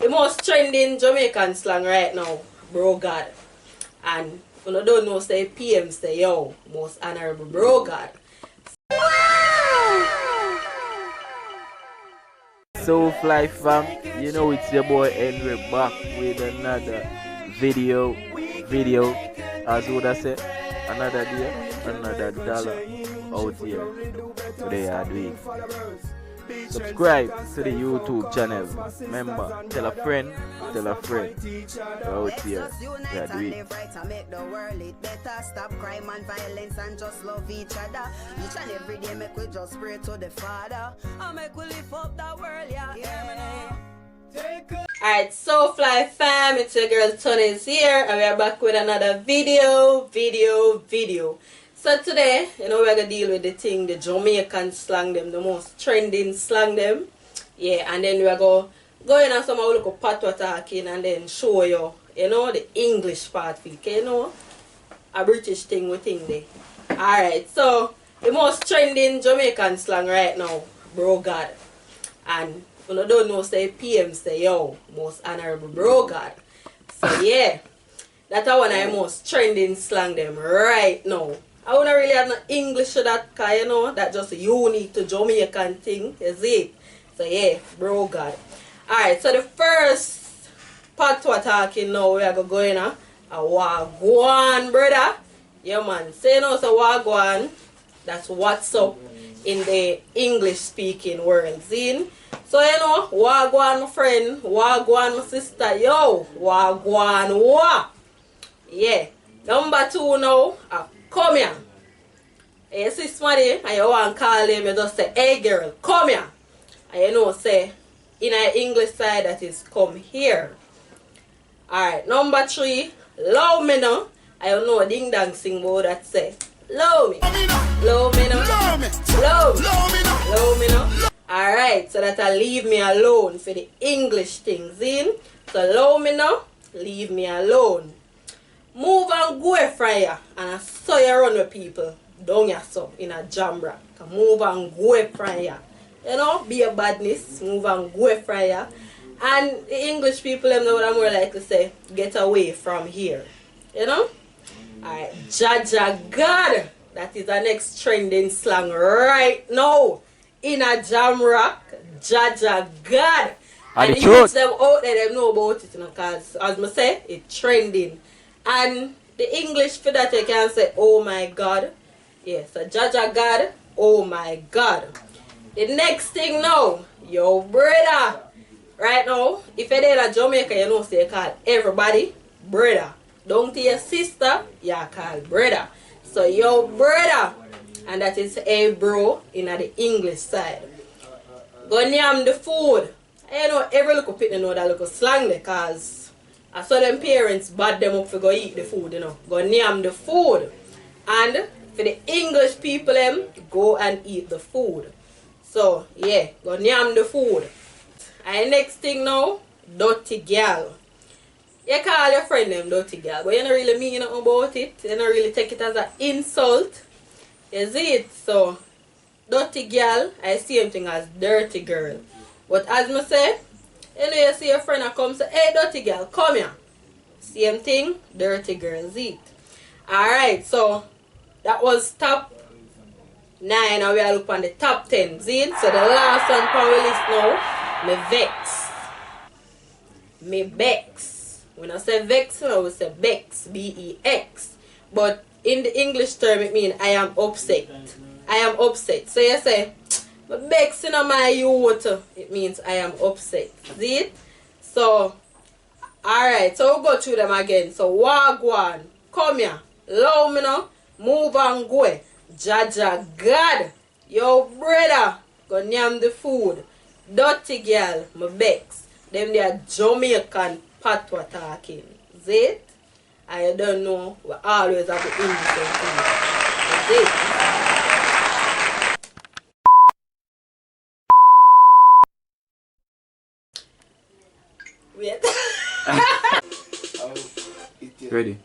the most trending Jamaican slang right now, bro God. And when you don't know, say PM say yo, most honorable bro God. So Fly fam, you know it's your boy Henry back with another video, as would I say, another day, another dollar out here. Today I do it. Subscribe to the YouTube channel. Remember, tell a friend, we're out here. We are doing it. Make the world it better. Stop crime and violence and just love each other. Each and every day make we just pray to the Father. I make we lift up the world, yeah. Alright, So Fly fam, it's your girl Tony's here and we are back with another video. So today, you know, we're gonna deal with the Jamaican slang them, the most trending slang them. Yeah, and then we're gonna go in and some look at patois talking and then show you, you know, the English part for you know, a British thing we think there. Alright, so the most trending Jamaican slang right now, bro God. And when you don't know, say PM say yo, most honorable bro God. So yeah, that's one of the most trending slang them right now. I wouldn't really have no English to that, cause you know, that just unique to Jamaican thing, is it? So yeah, bro God. Alright, so the first part we're talking now, we are going to a wagwan, brother. Yeah man, say no, so wagwan, that's what's up in the English speaking world, see? So you know, wagwan my friend, wagwan my sister, yo, wagwan wa. Yeah. Number 2 now, come here. You see somebody and you want to call him, you just say, hey girl, come here. And you know, say, in our English side, that is come here. Alright, number 3, love me now. I don't know ding dang sing about that say, love me. Love me now. Love me now. Alright, so that'll leave me alone for the English things in. So love me now, leave me alone. Move and go from here. And I saw you run with people down here so in a jambra. Move and go from here. You know, be a badness, move and go from here. And the English people them know what I'm more like to say, get away from here. You know? Alright, Jaja God. That is the next trending slang right now. In a jam rock, Jaja God. And the youths them out there, them know about it, you know, because as I say, it's trending. And the English for that you can say, oh my God. Yes, so Jaja God, oh my God. The next thing now, yo brother. Right now, if you're in Jamaica, you know, say you call everybody brother. Down to your sister, you call brother. So yo brother. And that is a bro in the English side. Go name the food. You know, every little people know that little slang there, because I saw them parents bad them up for go eat the food, you know. Go name the food. And for the English people, go and eat the food. So, yeah, go name the food. And next thing now, dirty girl. You call your friend them dirty girl, but you don't really mean nothing about it. You don't really take it as an insult. Is it? So, dirty girl, I see same thing as dirty girl. But as I say, you know, you see your friend come say, hey dirty girl, come here. Same thing, dirty girl, is it? Alright, so that was top 9 and we are looking on the top 10. See? So the last one on the list now, me vex. Me vex. When I say vex, I will say bex, B-E-X. But in the English term, it means I am upset. I am upset. So you say, but vexing on my youth, it means I am upset. See it? So, alright, so we'll go through them again. So, wagwan, come here, love me now, move and go. Jaja God, yo brother, go name the food. Dirty girl, my vex. Them they are Jamaican patois talking. See it? I don't know, we always have the English thing. See it? Wait. Ready?